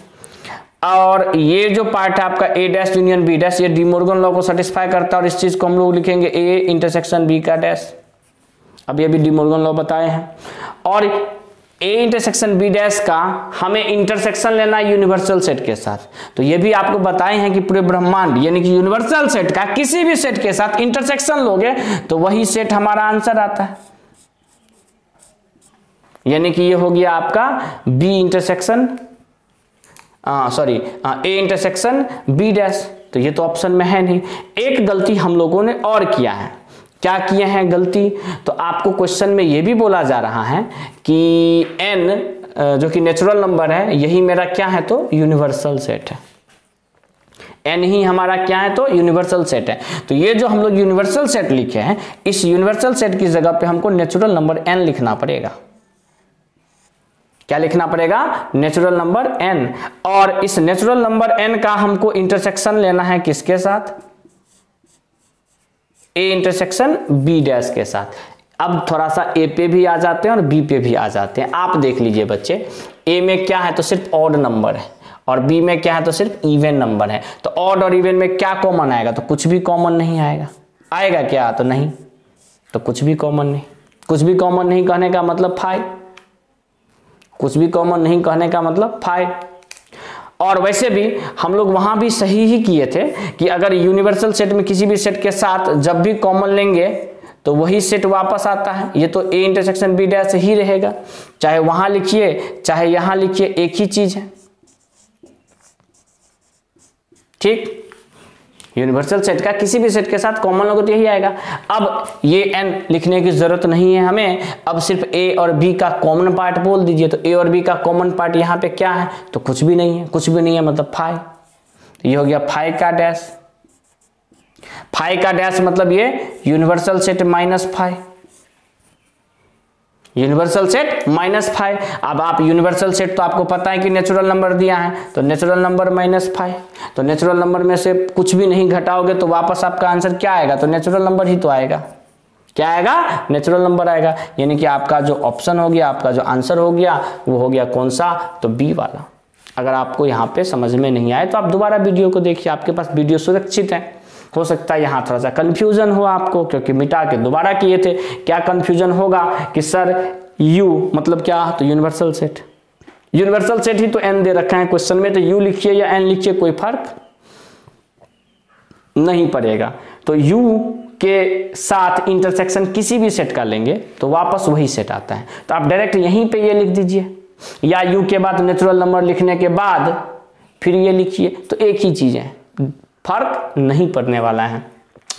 और ये जो पार्ट है आपका ए डैश यूनियन बी डैश, ये डी मॉर्गन लॉ को सेटिस्फाई करता है, और इस चीज को हम लोग लिखेंगे ए इंटरसेक्शन बी का डैश। अब ये भी डी मॉर्गन लॉ बताए हैं। और ए इंटरसेक्शन बी डैश का हमें इंटरसेक्शन लेना है यूनिवर्सल सेट के साथ, तो ये भी आपको बताए हैं कि पूरे ब्रह्मांड यानी कि यूनिवर्सल सेट का किसी भी सेट के साथ इंटरसेक्शन लोगे तो वही सेट हमारा आंसर आता है, यानी कि ये हो गया आपका B intersection A intersection B dash. तो ये तो ऑप्शन में है नहीं। एक गलती हम लोगों ने और किया है, क्या किए हैं गलती, तो आपको क्वेश्चन में ये भी बोला जा रहा है कि n जो कि नेचुरल नंबर है यही मेरा क्या है, तो यूनिवर्सल सेट है, n ही हमारा क्या है, तो यूनिवर्सल सेट है। तो ये जो हम लोग यूनिवर्सल सेट लिखे हैं, इस यूनिवर्सल सेट की जगह पे हमको नेचुरल नंबर n लिखना पड़ेगा। क्या लिखना पड़ेगा, नेचुरल नंबर n, और इस नेचुरल नंबर n का हमको इंटरसेक्शन लेना है किसके साथ, ए इंटरसेक्शन बी डैश के साथ। अब थोड़ा सा ए पे भी आ जाते हैं और बी पे भी आ जाते हैं। आप देख लीजिए बच्चे, ए में क्या है, तो सिर्फ ऑड नंबर है, और बी में क्या है, तो सिर्फ इवन नंबर है। तो ऑड और इवन में क्या कॉमन आएगा, तो कुछ भी कॉमन नहीं आएगा। आएगा क्या, तो नहीं, तो कुछ भी कॉमन नहीं। कुछ भी कॉमन नहीं कहने का मतलब 5, कुछ भी कॉमन नहीं कहने का मतलब 5। और वैसे भी हम लोग वहां भी सही ही किए थे कि अगर यूनिवर्सल सेट में किसी भी सेट के साथ जब भी कॉमन लेंगे तो वही सेट वापस आता है। ये तो ए इंटरसेक्शन बी डैश ही रहेगा, चाहे वहां लिखिए चाहे यहां लिखिए, एक ही चीज है। ठीक, यूनिवर्सल सेट का किसी भी सेट के साथ कॉमन लोगे तो यही आएगा। अब ये n लिखने की जरूरत नहीं है हमें, अब सिर्फ a और b का कॉमन पार्ट बोल दीजिए। तो a और b का कॉमन पार्ट यहाँ पे क्या है, तो कुछ भी नहीं है। कुछ भी नहीं है मतलब 5, तो ये हो गया 5 का डैश। 5 का डैश मतलब ये यूनिवर्सल सेट -5, यूनिवर्सल सेट -5। अब आप यूनिवर्सल सेट तो आपको पता है कि नेचुरल नंबर दिया है, तो नेचुरल नंबर -5, तो नेचुरल नंबर में से कुछ भी नहीं घटाओगे तो वापस आपका आंसर क्या आएगा, तो नेचुरल नंबर ही तो आएगा। क्या आएगा, नेचुरल नंबर आएगा। यानी कि आपका जो ऑप्शन हो गया, आपका जो आंसर हो गया वो हो गया कौन सा, तो बी वाला। अगर आपको यहाँ पे समझ में नहीं आए तो आप दोबारा वीडियो को देखिए, आपके पास वीडियो सुरक्षित है। हो सकता है यहाँ थोड़ा सा कंफ्यूजन हो आपको, क्योंकि मिटा के दोबारा किए थे। क्या कंफ्यूजन होगा कि सर U मतलब क्या, तो यूनिवर्सल सेट। यूनिवर्सल सेट ही तो n दे रखा है क्वेश्चन में, तो U लिखिए या n लिखिए कोई फर्क नहीं पड़ेगा। तो U के साथ इंटरसेक्शन किसी भी सेट का लेंगे तो वापस वही सेट आता है। तो आप डायरेक्ट यहीं पे ये लिख दीजिए, या U के बाद नेचुरल नंबर लिखने के बाद फिर ये लिखिए, तो एक ही चीज है, फर्क नहीं पड़ने वाला है।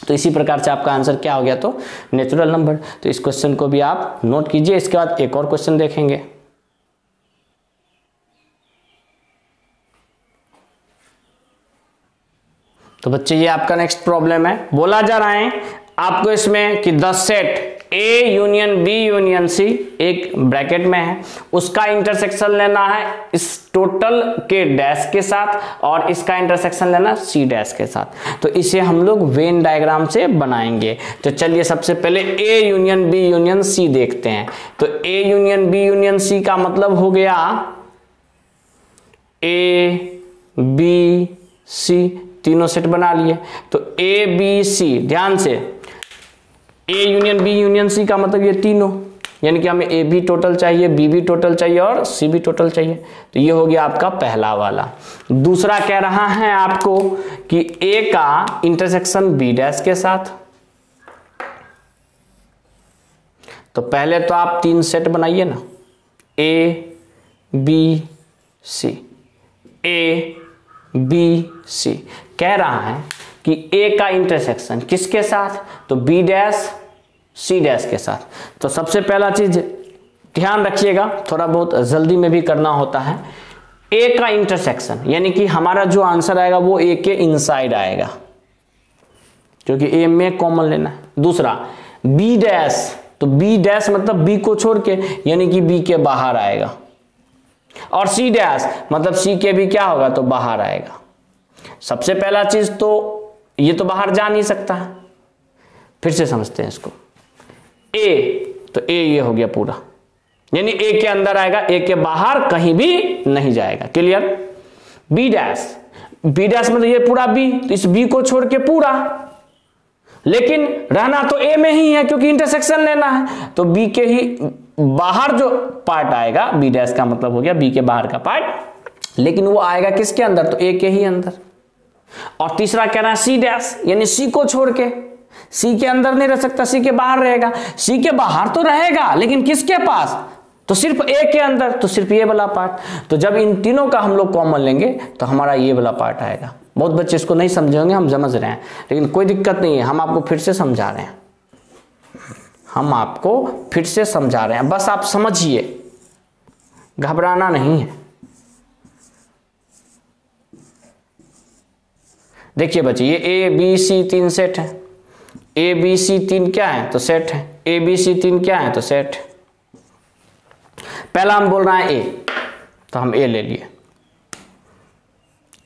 तो इसी प्रकार से आपका आंसर क्या हो गया, तो नेचुरल नंबर। तो इस क्वेश्चन को भी आप नोट कीजिए। इसके बाद एक और क्वेश्चन देखेंगे। तो बच्चे ये आपका नेक्स्ट प्रॉब्लम है। बोला जा रहा है आपको इसमें कि the set A union B union C एक ब्रैकेट में है, उसका इंटरसेक्शन लेना है इस टोटल के डैश के साथ, और इसका इंटरसेक्शन लेना C डैश के साथ। तो इसे हम लोग वेन डायग्राम से बनाएंगे। तो चलिए सबसे पहले A union B union C देखते हैं। तो A union B union C का मतलब हो गया A B C, तीनों सेट बना लिए। तो A B C, ध्यान से, A union B union C का मतलब ये तीनों, यानी कि हमें A भी टोटल चाहिए, B भी टोटल चाहिए और C भी टोटल चाहिए। तो ये हो गया आपका पहला वाला। दूसरा कह रहा है आपको कि A का इंटरसेक्शन B डैश के साथ। तो पहले तो आप 3 सेट बनाइए ना, A B C, A B C। कह रहा है कि A का इंटरसेक्शन किसके साथ, तो B डैश सी डैश के साथ। तो सबसे पहला चीज ध्यान रखिएगा, थोड़ा बहुत जल्दी में भी करना होता है, ए का इंटरसेक्शन, यानी कि हमारा जो आंसर आएगा वो ए के इनसाइड आएगा, क्योंकि ए में कॉमन लेना है। दूसरा बी डैश, तो बी डैश मतलब बी को छोड़ के, यानी कि बी के बाहर आएगा। और सी डैश मतलब सी के भी क्या होगा, तो बाहर आएगा। सबसे पहला चीज तो ये तो बाहर जा नहीं सकता है, फिर से समझते हैं इसको। ए, तो ए ये हो गया पूरा, यानी ए के अंदर आएगा, ए के बाहर कहीं भी नहीं जाएगा। Clear. B dash, B dash मतलब ये पूरा बी, तो इस बी को छोड़ के पूरा, लेकिन रहना तो ए में ही है क्योंकि इंटरसेक्शन लेना है, तो बी के ही बाहर जो पार्ट आएगा, बी डैश का मतलब हो गया बी के बाहर का पार्ट, लेकिन वो आएगा किसके अंदर, तो ए के ही अंदर। और तीसरा कह रहा है सी डैश, यानी सी को छोड़ के, सी के अंदर नहीं रह सकता, सी के बाहर रहेगा। सी के बाहर तो रहेगा लेकिन किसके पास, तो सिर्फ ए के अंदर, तो सिर्फ ये वाला पार्ट। तो जब इन तीनों का हम लोग कॉमन लेंगे तो हमारा ये वाला पार्ट आएगा। बहुत बच्चे इसको नहीं समझे होंगे, हम समझ रहे हैं, लेकिन कोई दिक्कत नहीं है, हम आपको फिर से समझा रहे हैं, हम आपको फिर से समझा रहे हैं, बस आप समझिए, घबराना नहीं है। देखिए बच्चे, ये ए बी सी 3 सेट है, ए बी सी 3 क्या है, तो सेट है, ए बी सी 3 क्या है, तो सेट है। पहला हम बोल रहे हैं ए, तो हम ए ले लिए,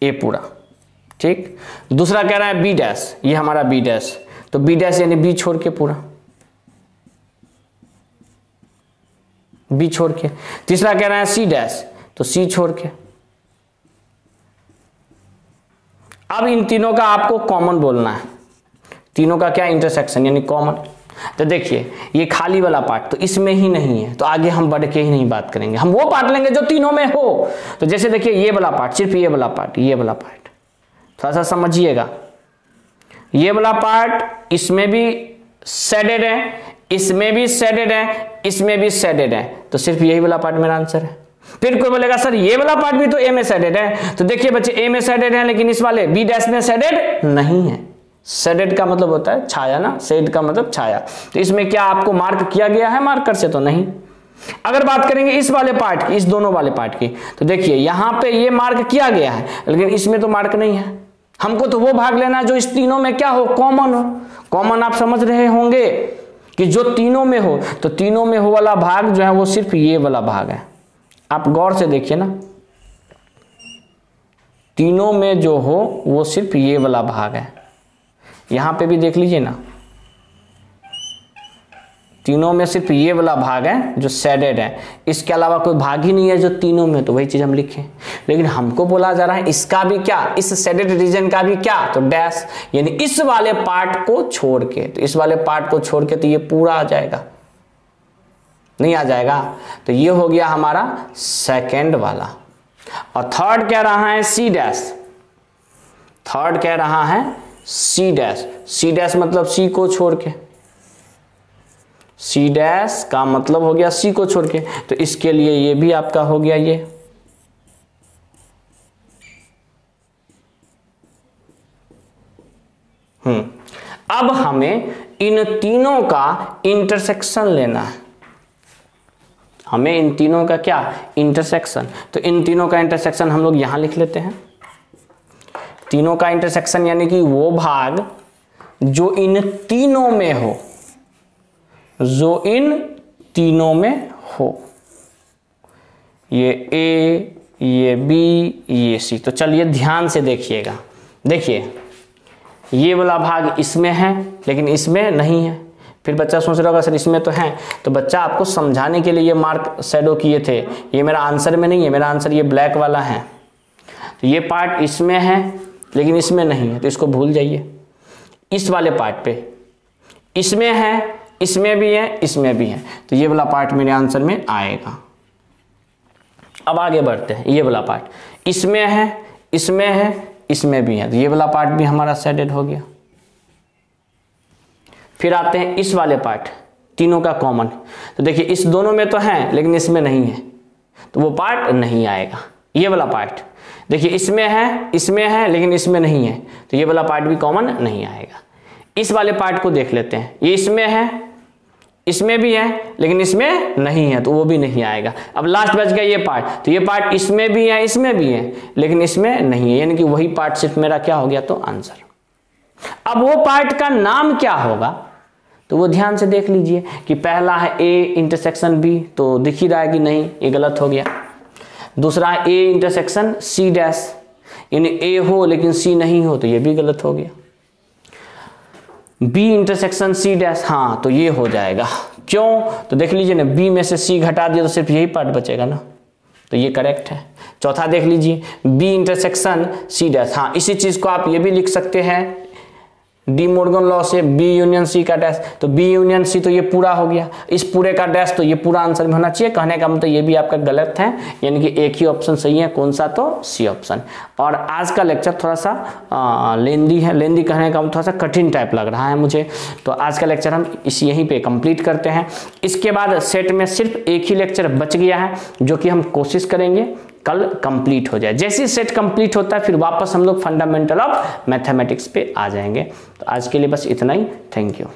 ए पूरा, ठीक। दूसरा कह रहा है बी डैश, ये हमारा बी डैश, तो बी डैश यानी बी छोड़ के पूरा, बी छोड़ के। तीसरा कह रहा है सी डैश, तो सी छोड़ के। अब इन तीनों का आपको कॉमन बोलना है, तीनों का क्या, इंटरसेक्शन यानी कॉमन। तो देखिए ये खाली वाला पार्ट तो इसमें ही नहीं है, तो आगे हम बढ़ के ही नहीं बात करेंगे, हम वो पार्ट लेंगे जो तीनों में हो। तो जैसे देखिए ये वाला पार्ट, सिर्फ ये वाला पार्ट, ये वाला पार्ट थोड़ा सा समझिएगा, ये वाला पार्ट इसमें भी शेडेड है, इसमें भी शेडेड है, इसमें भी शेडेड है, तो सिर्फ यही वाला पार्ट मेरा आंसर है। फिर कोई बोलेगा सर ये वाला पार्ट भी तो ए में शेडेड है, तो देखिए बच्चे ए में शेडेड है, लेकिन इस वाले बी डैश में शेडेड नहीं है। शेडेड का मतलब होता है छाया ना, शेड का मतलब छाया, तो इसमें क्या आपको मार्क किया गया है मार्कर से, तो नहीं। अगर बात करेंगे इस वाले पार्ट की, इस दोनों वाले पार्ट की, तो देखिए यहां पे ये मार्क किया गया है, लेकिन इसमें तो मार्क नहीं है। हमको तो वो भाग लेना जो इस तीनों में क्या हो, कॉमन हो। कॉमन आप समझ रहे होंगे कि जो तीनों में हो, तो तीनों में हो वाला भाग जो है वो सिर्फ ये वाला भाग है। आप गौर से देखिए ना, तीनों में जो हो वो सिर्फ ये वाला भाग है। यहां पे भी देख लीजिए ना, तीनों में सिर्फ ये वाला भाग है जो शेडेड है, इसके अलावा कोई भाग ही नहीं है जो तीनों में, तो वही चीज हम लिखें। लेकिन हमको बोला जा रहा है इसका भी क्या, इस शेडेड रीजन का भी क्या, तो डैश, यानी इस वाले पार्ट को छोड़ के, तो इस वाले पार्ट को छोड़ के तो ये पूरा आ जाएगा, नहीं आ जाएगा। तो ये हो गया हमारा सेकेंड वाला। और थर्ड कह रहा है सी डैश, थर्ड कह रहा है सी डैश, सी डैश मतलब सी को छोड़ के, सी डैश का मतलब हो गया सी को छोड़ के, तो इसके लिए ये भी आपका हो गया ये। अब हमें इन तीनों का इंटरसेक्शन लेना है, हमें इन तीनों का क्या, इंटरसेक्शन। तो इन तीनों का इंटरसेक्शन हम लोग यहां लिख लेते हैं। तीनों का इंटरसेक्शन यानी कि वो भाग जो इन तीनों में हो, जो इन तीनों में हो, ये ए, ये बी, ये सी। तो चलिए ध्यान से देखिएगा, देखिए ये वाला भाग इसमें है लेकिन इसमें नहीं है। फिर बच्चा सोच रहा होगा सर इसमें तो है, तो बच्चा आपको समझाने के लिए ये मार्क शैडो किए थे, ये मेरा आंसर में नहीं है, मेरा आंसर ये ब्लैक वाला है। तो ये पार्ट इसमें है लेकिन इसमें नहीं है, तो इसको भूल जाइए। इस वाले पार्ट पे इसमें है, इसमें भी है, इसमें भी है, तो ये वाला पार्ट मेरे आंसर में आएगा। अब आगे बढ़ते हैं, ये वाला पार्ट इसमें है, इसमें है, इसमें भी है, तो ये वाला पार्ट भी हमारा शेडेड हो गया। फिर आते हैं इस वाले पार्ट, तीनों का कॉमन, तो देखिए इस दोनों में तो है लेकिन इसमें नहीं है, तो वो पार्ट नहीं आएगा। ये वाला पार्ट देखिए इसमें है लेकिन इसमें नहीं है, तो ये वाला पार्ट भी कॉमन नहीं आएगा। इस वाले पार्ट को देख लेते हैं, ये इसमें है इसमें भी है लेकिन इसमें नहीं है तो वो भी नहीं आएगा। अब लास्ट बच गया ये पार्ट, तो ये पार्ट इसमें भी है इसमें भी है लेकिन इसमें नहीं है, यानी कि वही पार्ट सिर्फ मेरा क्या हो गया तो आंसर। अब वो पार्ट का नाम क्या होगा तो वो ध्यान से देख लीजिए कि पहला है ए इंटरसेक्शन बी, तो दिख ही रहा है कि नहीं, ये गलत हो गया। दूसरा है ए इंटरसेक्शन सी डैश, यानी ए हो लेकिन सी नहीं हो तो ये भी गलत हो गया। बी इंटरसेक्शन सी डैश, हाँ तो ये हो जाएगा। क्यों तो देख लीजिए ना, बी में से सी घटा दिया तो सिर्फ यही पार्ट बचेगा ना, तो ये करेक्ट है। चौथा देख लीजिए बी इंटरसेक्शन सी डैश, हाँ इसी चीज को आप ये भी लिख सकते हैं डी मोर्गन लॉ से, बी यूनियन सी का डैश, तो बी यूनियन सी तो ये पूरा हो गया, इस पूरे का डैश तो ये पूरा आंसर में होना चाहिए। कहने का मतलब ये भी आपका गलत है, यानी कि एक ही ऑप्शन सही है, कौन सा तो सी ऑप्शन। और आज का लेक्चर थोड़ा सा लेंदी है, लेंदी कहने का थोड़ा सा कठिन टाइप लग रहा है मुझे, तो आज का लेक्चर हम यहीं पे कंप्लीट करते हैं। इसके बाद सेट में सिर्फ एक ही लेक्चर बच गया है जो कि हम कोशिश करेंगे कल कंप्लीट हो जाए। जैसे ही सेट कंप्लीट होता है फिर वापस हम लोग फंडामेंटल ऑफ मैथमेटिक्स पे आ जाएंगे। तो आज के लिए बस इतना ही, थैंक यू।